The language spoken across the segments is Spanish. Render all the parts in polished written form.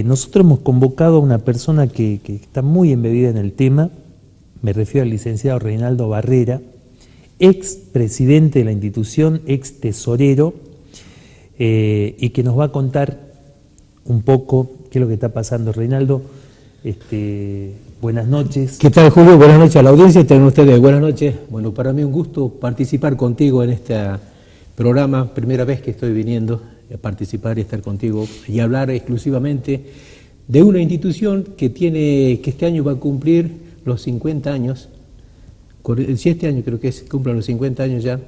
Nosotros hemos convocado a una persona que está muy embebida en el tema, me refiero al licenciado Reinaldo Barrera, ex presidente de la institución, ex tesorero, y que nos va a contar un poco qué es lo que está pasando. Reinaldo, buenas noches. ¿Qué tal, Julio? Buenas noches a la audiencia, tengan ustedes buenas noches. Bueno, para mí un gusto participar contigo en este programa, primera vez que estoy viniendo a participar y estar contigo y hablar exclusivamente de una institución que este año va a cumplir los 50 años, si este año creo que cumplen los 50 años ya,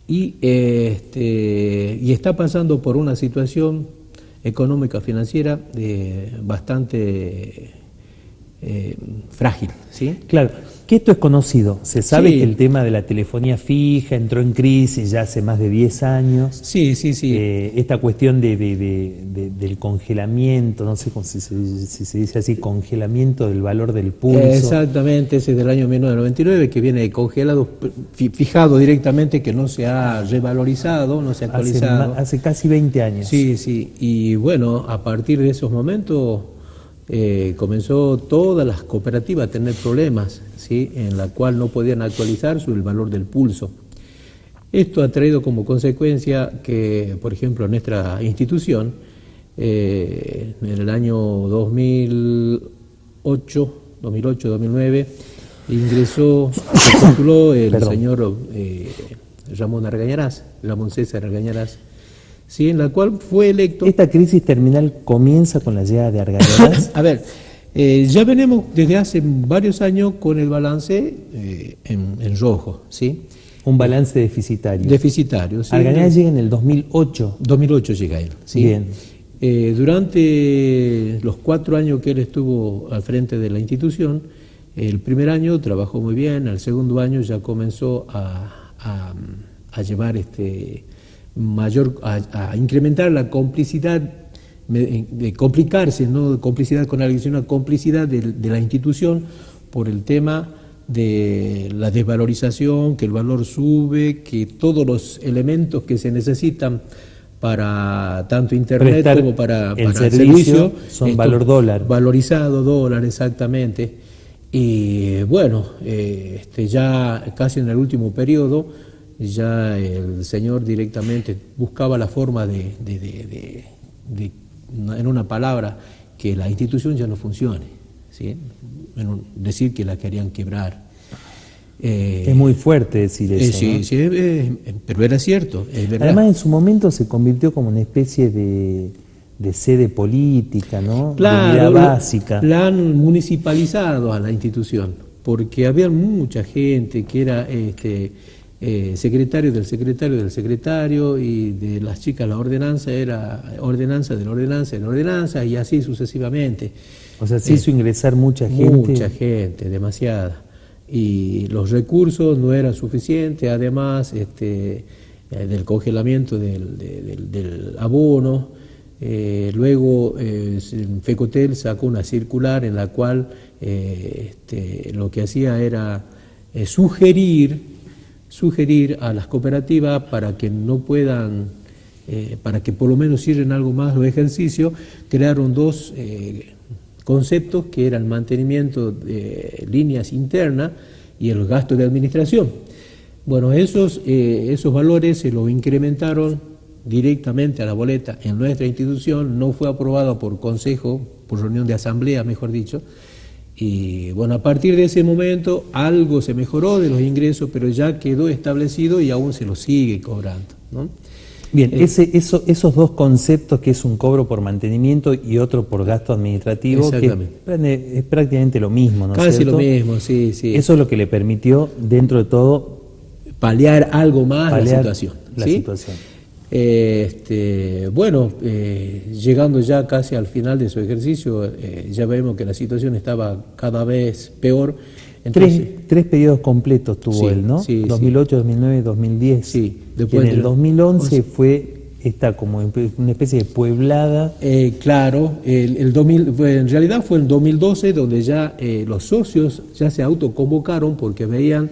y está pasando por una situación económica financiera bastante frágil, ¿sí? Claro, que esto es conocido, se sabe que el tema de la telefonía fija entró en crisis ya hace más de 10 años. Sí. Esta cuestión del congelamiento, no sé si se dice así, congelamiento del valor del pulso. Exactamente, ese es del año 1999, que viene congelado, fijado directamente, que no se ha revalorizado, no se ha actualizado. Hace casi 20 años. Sí, y bueno, a partir de esos momentos comenzó todas las cooperativas a tener problemas, ¿sí? En la cual no podían actualizar el valor del pulso. Esto ha traído como consecuencia que, por ejemplo, nuestra institución, en el año 2008-2009, se postuló el señor Ramón César Argañarás, sí, en la cual fue electo. ¿Esta crisis terminal comienza con la llegada de Argañarás? A ver, ya venimos desde hace varios años con el balance en rojo, ¿sí? Un balance deficitario. Deficitario, sí. Argañarás llega en el 2008. 2008 llega él, ¿sí? Bien. Durante los 4 años que él estuvo al frente de la institución, el primer año trabajó muy bien, al segundo año ya comenzó a llevar a incrementar la complicidad, de complicarse, no complicidad con alguien, sino una complicidad de la institución por el tema de la desvalorización, que el valor sube, que todos los elementos que se necesitan para tanto internet como para el servicio son valor dólar. Valorizado dólar, exactamente. Y bueno, ya casi en el último periodo, ya el señor directamente buscaba la forma de en una palabra, que la institución ya no funcione, ¿sí? Decir que la querían quebrar. Es muy fuerte decir eso, sí, ¿no? Sí, pero era cierto, es verdad. Además, en su momento se convirtió como una especie de sede política, ¿no? Claro, de vida básica. La han municipalizado a la institución, porque había mucha gente que era secretario del secretario, y de las chicas la ordenanza era ordenanza de la ordenanza, y así sucesivamente. O sea, se hizo ingresar mucha gente. Mucha gente, demasiada. Y los recursos no eran suficientes, además del congelamiento del abono. Luego Fecotel sacó una circular en la cual lo que hacía era sugerir a las cooperativas para que no puedan, para que por lo menos sirven algo más los ejercicios. Crearon dos conceptos, que eran el mantenimiento de líneas internas y el gasto de administración. Bueno, esos valores se los incrementaron directamente a la boleta en nuestra institución, no fue aprobado por consejo, por reunión de asamblea, mejor dicho. Y bueno, a partir de ese momento algo se mejoró de los ingresos, pero ya quedó establecido y aún se lo sigue cobrando, ¿no? Bien, esos dos conceptos, que es un cobro por mantenimiento y otro por gasto administrativo, que es prácticamente lo mismo, ¿no es cierto? Casi lo mismo, sí. Eso es lo que le permitió, dentro de todo, paliar algo más la situación. Bueno, llegando ya casi al final de su ejercicio, ya vemos que la situación estaba cada vez peor. Entonces, tres periodos completos tuvo él, ¿no? Sí, 2008, 2009, 2010. Sí. Después en el 2011 fue como una especie de pueblada. Claro, en realidad fue en 2012 donde ya los socios ya se autoconvocaron porque veían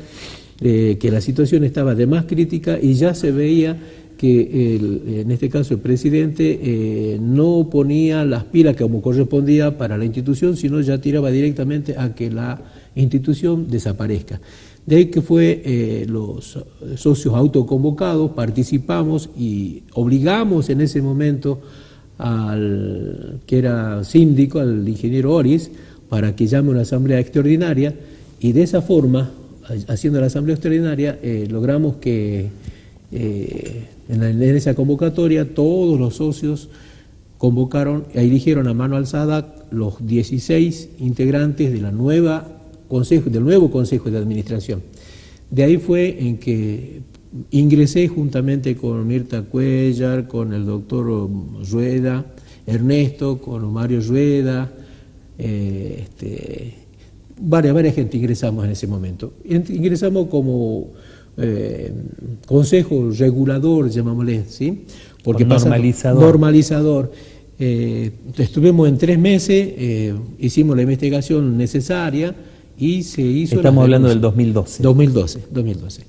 que la situación estaba de más crítica, y ya se veía que en este caso el presidente no ponía las pilas como correspondía para la institución, sino ya tiraba directamente a que la institución desaparezca. De ahí que fue los socios autoconvocados, participamos y obligamos en ese momento al que era síndico, al ingeniero Oris, para que llame una asamblea extraordinaria, y de esa forma, haciendo la asamblea extraordinaria, logramos que en esa convocatoria todos los socios convocaron e eligieron a mano alzada los 16 integrantes de del nuevo Consejo de Administración. De ahí fue en que ingresé juntamente con Mirta Cuellar, con el doctor Rueda, Ernesto, con Mario Rueda, varias gente ingresamos en ese momento. Ingresamos como consejo regulador, llamámosle, ¿sí? Porque normalizador. Estuvimos en 3 meses, hicimos la investigación necesaria y se hizo... Estamos hablando del 2012. 2012.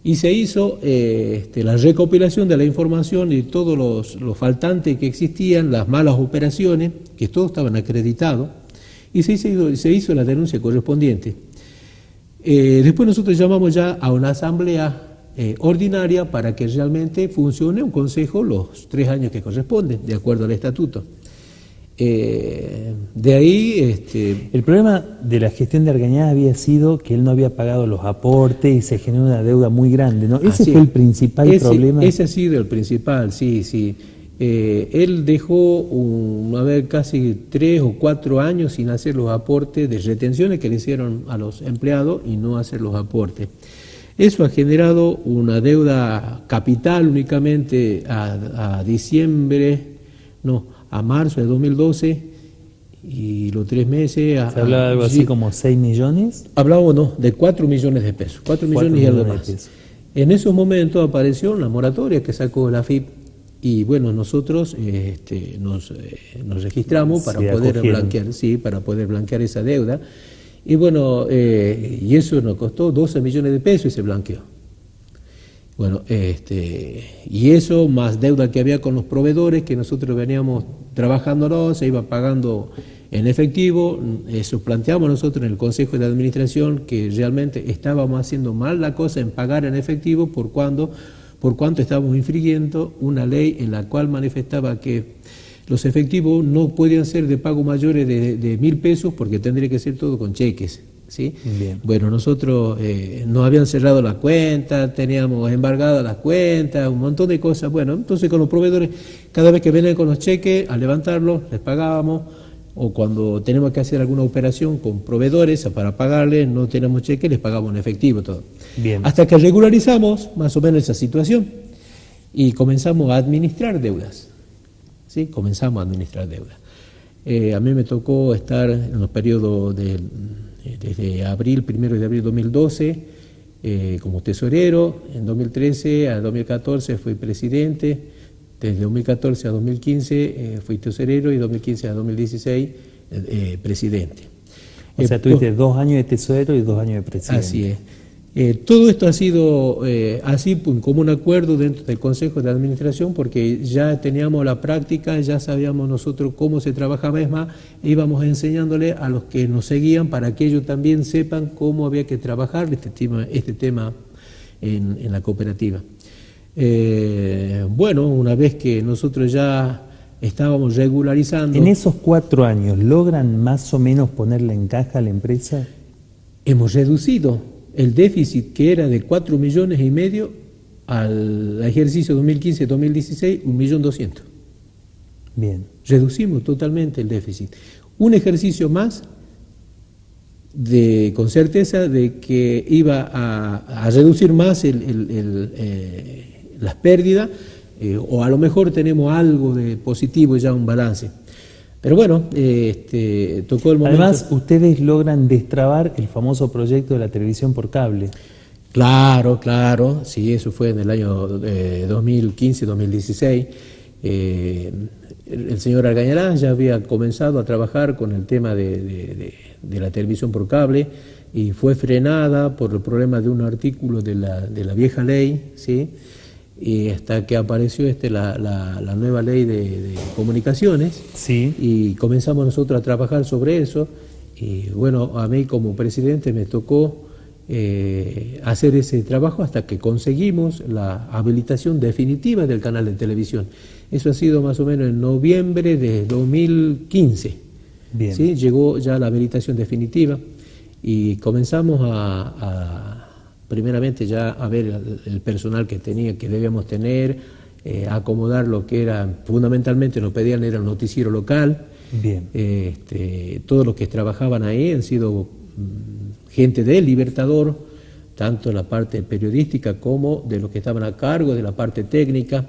Y se hizo la recopilación de la información y todos los faltantes que existían, las malas operaciones, que todos estaban acreditados, y se hizo la denuncia correspondiente. Después nosotros llamamos ya a una asamblea ordinaria para que realmente funcione un consejo los 3 años que corresponden, de acuerdo al estatuto. De ahí... El problema de la gestión de Argañarás había sido que él no había pagado los aportes y se generó una deuda muy grande, ¿no? Ese fue el principal problema. Ese ha sido el principal, sí. Él dejó casi 3 o 4 años sin hacer los aportes de retenciones que le hicieron a los empleados y no hacer los aportes. Eso ha generado una deuda capital únicamente a marzo de 2012, y los 3 meses... ¿Se hablaba de algo así como 6 millones? Hablábamos de 4 millones de pesos, 4 millones y algo más. En esos momentos apareció una moratoria que sacó la AFIP, y bueno, nosotros nos registramos para poder blanquear esa deuda, y bueno, y eso nos costó 12 millones de pesos y se blanqueó. Bueno, y eso más deuda que había con los proveedores, que nosotros veníamos trabajándolo, se iba pagando en efectivo. Eso planteamos nosotros en el Consejo de Administración, que realmente estábamos haciendo mal la cosa en pagar en efectivo por cuanto estábamos infringiendo una ley en la cual manifestaba que los efectivos no podían ser de pago mayores de 1.000 pesos, porque tendría que ser todo con cheques. ¿Sí? Bueno, nosotros nos habían cerrado la cuenta, teníamos embargadas las cuentas, un montón de cosas. Bueno, entonces con los proveedores, cada vez que venían con los cheques, al levantarlos, les pagábamos, o cuando tenemos que hacer alguna operación con proveedores para pagarles, no tenemos cheques, les pagamos en efectivo todo. Bien. Hasta que regularizamos más o menos esa situación y comenzamos a administrar deudas. ¿Sí? Comenzamos a administrar deudas. A mí me tocó estar en los periodos desde 1 de abril 2012 como tesorero. En 2013 a 2014 fui presidente, desde 2014 a 2015 fui tesorero, y 2015 a 2016 presidente. O sea, tuviste 2 años de tesorero y 2 años de presidente. Así es. Todo esto ha sido así como un acuerdo dentro del Consejo de Administración, porque ya teníamos la práctica, ya sabíamos nosotros cómo se trabajaba. Es más, íbamos enseñándole a los que nos seguían para que ellos también sepan cómo había que trabajar este tema en la cooperativa. Bueno, una vez que nosotros ya estábamos regularizando... ¿En esos 4 años logran más o menos ponerla en caja a la empresa? Hemos reducido el déficit, que era de 4,5 millones al ejercicio 2015-2016, 1.200.000. Bien. Reducimos totalmente el déficit. Un ejercicio más con certeza de que iba a reducir más las pérdidas, o a lo mejor tenemos algo de positivo, ya un balance. Pero bueno, tocó el momento. Además, ustedes logran destrabar el famoso proyecto de la televisión por cable. Claro, sí, eso fue en el año 2015-2016. El señor Argañarás ya había comenzado a trabajar con el tema de la televisión por cable, y fue frenada por el problema de un artículo de la vieja ley, ¿sí? y hasta que apareció la nueva ley de comunicaciones, Sí. y comenzamos nosotros a trabajar sobre eso, y bueno, a mí como presidente me tocó hacer ese trabajo hasta que conseguimos la habilitación definitiva del canal de televisión. Eso ha sido más o menos en noviembre de 2015. Bien. ¿Sí? Llegó ya la habilitación definitiva y comenzamos primeramente ya a ver el personal que debíamos tener, acomodar lo que era, fundamentalmente nos pedían era un noticiero local. Bien. Todos los que trabajaban ahí han sido gente del Libertador, tanto en la parte periodística como de los que estaban a cargo de la parte técnica,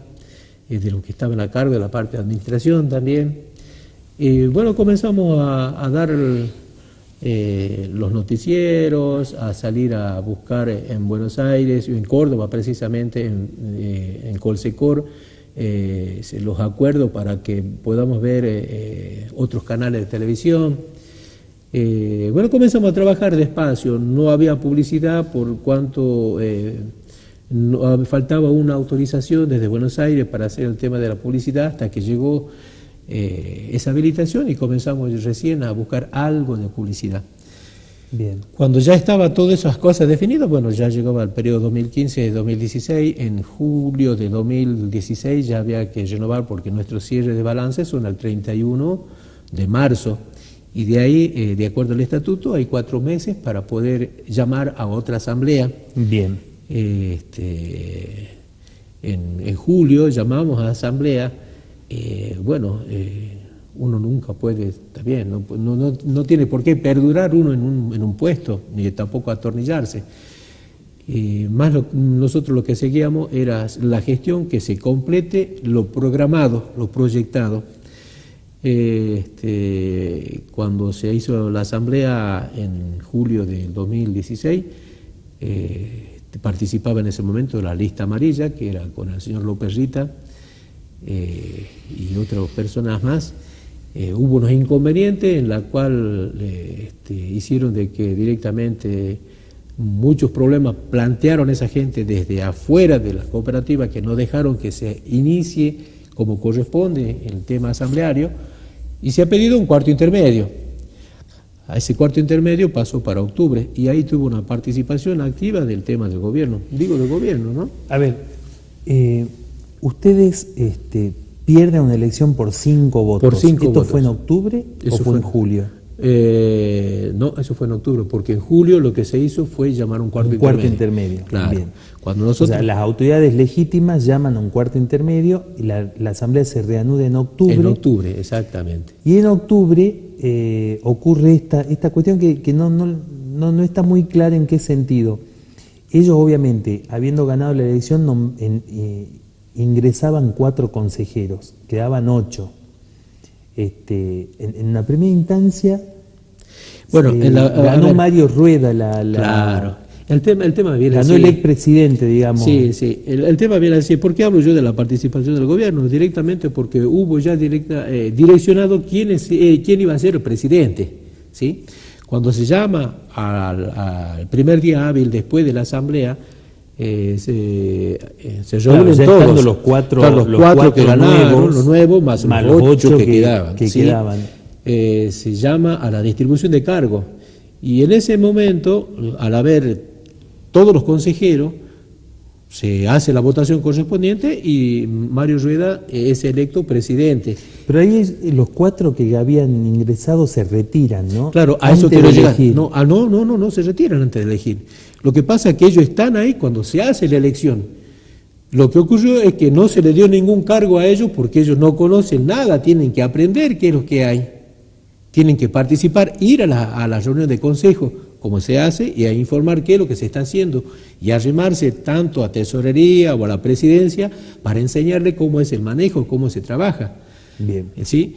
de los que estaban a cargo de la parte de administración también. Y bueno, comenzamos a dar los noticieros, a salir a buscar en Buenos Aires, en Córdoba precisamente, en Colsecor, los acuerdos para que podamos ver otros canales de televisión. Bueno, comenzamos a trabajar despacio, no había publicidad por cuanto faltaba una autorización desde Buenos Aires para hacer el tema de la publicidad, hasta que llegó esa habilitación y comenzamos recién a buscar algo de publicidad. Bien. Cuando ya estaba todas esas cosas definidas, bueno, ya llegaba el periodo 2015-2016, en julio de 2016 ya había que renovar porque nuestros cierres de balance son el 31 de marzo. Y de ahí, de acuerdo al estatuto, hay 4 meses para poder llamar a otra asamblea. Bien. En julio llamamos a asamblea. Uno nunca puede, está bien, no tiene por qué perdurar uno en un puesto, ni tampoco atornillarse. Nosotros lo que seguíamos era la gestión, que se complete lo programado, lo proyectado. Cuando se hizo la asamblea en julio del 2016, participaba en ese momento la lista amarilla, que era con el señor López Rita y otras personas más. Hubo unos inconvenientes en la cual hicieron de que directamente muchos problemas plantearon esa gente desde afuera de la cooperativa, que no dejaron que se inicie como corresponde el tema asambleario, y se ha pedido un cuarto intermedio. A ese cuarto intermedio pasó para octubre, y ahí tuvo una participación activa del tema del gobierno, del gobierno, ¿no? A ver, ustedes pierden una elección por 5 votos. Por 5 ¿Esto votos. fue en octubre o fue en julio? No, eso fue en octubre, porque en julio lo que se hizo fue llamar un cuarto intermedio. Claro. Bien. Cuando nosotros... O sea, las autoridades legítimas llaman a un cuarto intermedio y la asamblea se reanuda en octubre. En octubre, exactamente. Y en octubre ocurre esta cuestión que no está muy clara en qué sentido. Ellos, obviamente, habiendo ganado la elección, ingresaban 4 consejeros, quedaban 8. En la primera instancia, bueno, ganó Mario Rueda Claro. El tema viene ganó así. el expresidente, digamos. Sí. El tema viene así. ¿Por qué hablo yo de la participación del gobierno? Directamente porque hubo ya direccionado quién iba a ser el presidente, ¿sí? Cuando se llama al primer día hábil después de la asamblea, se reúnen todos los cuatro que ganaron, los nuevos, más los 8 que quedaban. Se llama a la distribución de cargos, y en ese momento, al haber todos los consejeros, se hace la votación correspondiente y Mario Rueda es electo presidente. Pero ahí los 4 que habían ingresado se retiran, ¿no? Claro, a eso quiero llegar. No se retiran antes de elegir. Lo que pasa es que ellos están ahí cuando se hace la elección. Lo que ocurrió es que no se le dio ningún cargo a ellos porque ellos no conocen nada, tienen que aprender qué es lo que hay. Tienen que participar, ir a la reunión de consejo, como se hace, y a informar qué es lo que se está haciendo, y arrimarse tanto a tesorería o a la presidencia para enseñarle cómo es el manejo, cómo se trabaja. Bien. ¿Sí?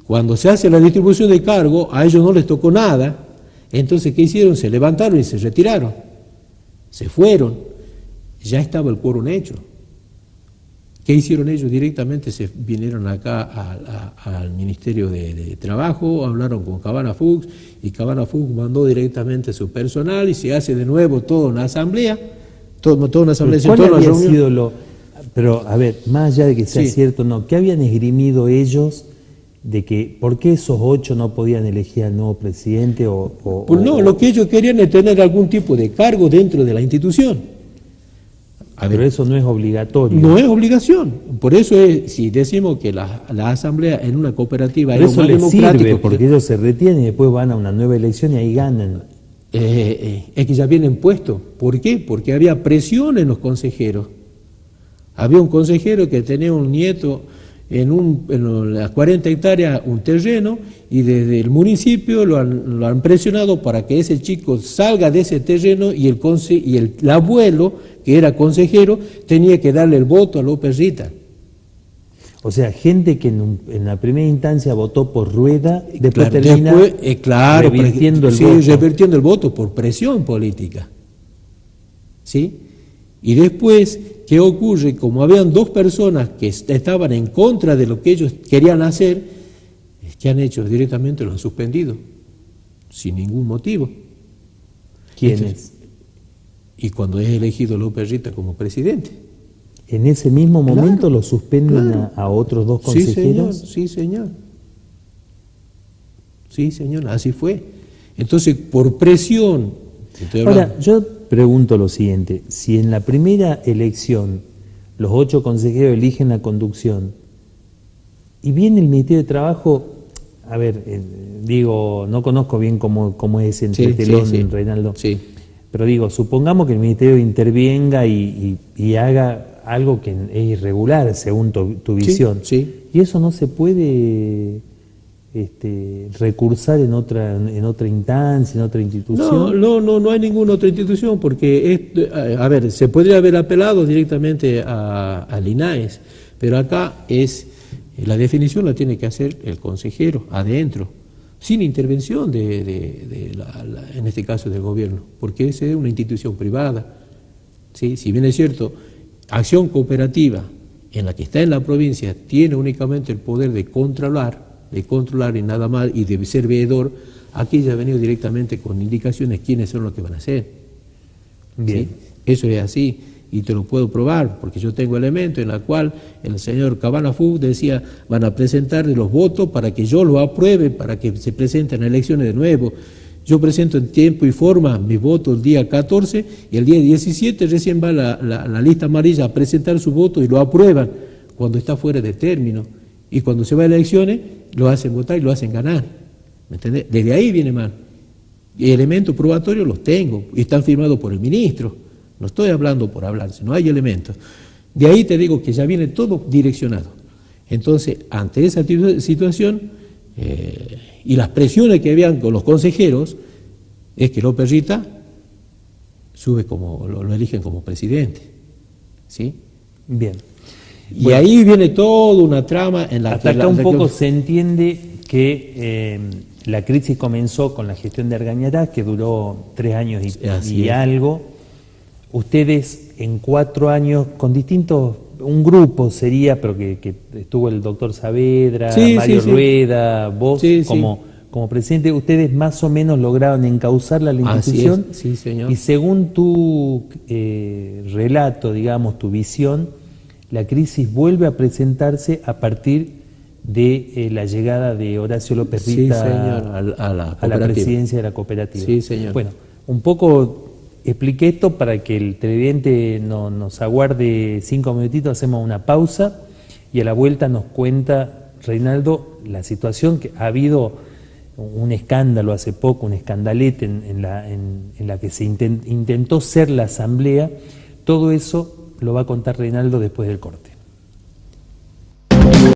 Cuando se hace la distribución de cargo, a ellos no les tocó nada, entonces ¿qué hicieron? Se levantaron y se retiraron, se fueron, ya estaba el quórum hecho. ¿Qué hicieron ellos? Directamente se vinieron acá al Ministerio de Trabajo, hablaron con Cabana Fuchs, y Cabana Fuchs mandó directamente su personal y se hace de nuevo toda una asamblea, toda una asamblea. ¿Cuál había sido Pero, a ver, más allá de que sea Sí. cierto o no, ¿qué habían esgrimido ellos de que, por qué esos 8 no podían elegir al nuevo presidente Pues no, lo que ellos querían es tener algún tipo de cargo dentro de la institución. Pero eso no es obligatorio. No es obligación. Por eso es, si decimos que la asamblea en una cooperativa Pero es eso lo más les democrático, sirve, porque ellos se retienen y después van a una nueva elección y ahí ganan. es que ya vienen puestos. ¿Por qué? Porque había presión en los consejeros. Había un consejero que tenía un nieto en las 40 hectáreas, un terreno, y desde el municipio lo han presionado para que ese chico salga de ese terreno y el abuelo, que era consejero, tenía que darle el voto a López Rita. O sea, gente que en la primera instancia votó por Rueda, después Claro, termina revirtiendo revirtiendo el voto por presión política. ¿Sí? Y después, ¿qué ocurre? Como habían 2 personas que estaban en contra de lo que ellos querían hacer, ¿qué han hecho? Directamente lo han suspendido, sin ningún motivo. ¿Quiénes? Y cuando es elegido López Rita como presidente. En ese mismo momento Claro, lo suspenden claro. a otros 2 Sí, señor, consejeros. sí, señor. Sí, señor, así fue. Entonces, por presión. estoy Ahora, hablando- yo pregunto lo siguiente, si en la primera elección los 8 consejeros eligen la conducción y viene el Ministerio de Trabajo, a ver, digo, no conozco bien cómo es ese Sí, entretelón, sí, sí. Reinaldo, Sí. pero digo, supongamos que el Ministerio intervenga y haga algo que es irregular según tu visión, sí. y eso no se puede recursar en otra instancia, en otra institución. No hay ninguna otra institución porque, a ver, se podría haber apelado directamente al INAES, pero acá la definición la tiene que hacer el consejero adentro, sin intervención en este caso del gobierno, porque esa es una institución privada. ¿Sí? Si bien es cierto, Acción Cooperativa, en la que está en la provincia, tiene únicamente el poder de controlar y nada más, y de ser veedor, aquí ya ha venido directamente con indicaciones quiénes son los que van a hacer. Bien. ¿Sí? Eso es así, y te lo puedo probar, porque yo tengo elementos en la cual el señor Cabana Fug decía, van a presentar los votos para que yo lo apruebe, para que se presenten elecciones de nuevo. Yo presento en tiempo y forma mi voto el día 14 y el día 17 recién va la lista amarilla a presentar su voto y lo aprueban cuando está fuera de término. Y cuando se va a elecciones, lo hacen votar y lo hacen ganar. ¿Me entendés? Desde ahí viene mal. Y elementos probatorios los tengo y están firmados por el ministro. No estoy hablando por hablar, sino hay elementos. De ahí te digo que ya viene todo direccionado. Entonces, ante esa situación y las presiones que habían con los consejeros, es que López Rita sube lo eligen como presidente. ¿Sí? Bien. Y Bueno, ahí viene toda una trama en la hasta acá un poco se entiende que la crisis comenzó con la gestión de Argañarás, que duró 3 años Así y es. algo. Ustedes en 4 años, con distintos, un grupo sería, pero que estuvo el doctor Saavedra, Sí, Mario sí, sí. Rueda, vos Sí, sí. como presidente, ustedes más o menos lograron encauzarla a la Así institución. es, sí, señor. Y según tu relato, digamos, tu visión, la crisis vuelve a presentarse a partir de la llegada de Horacio López Sí, Rita señor, a la a la cooperativa. presidencia de la cooperativa. Sí, señor. Bueno, un poco expliqué esto para que el televidente nos aguarde 5 minutitos, hacemos una pausa y a la vuelta nos cuenta, Reinaldo, la situación que ha habido un escándalo hace poco, un escandalete en la que se intentó ser la asamblea. Todo eso lo va a contar Reinaldo después del corte.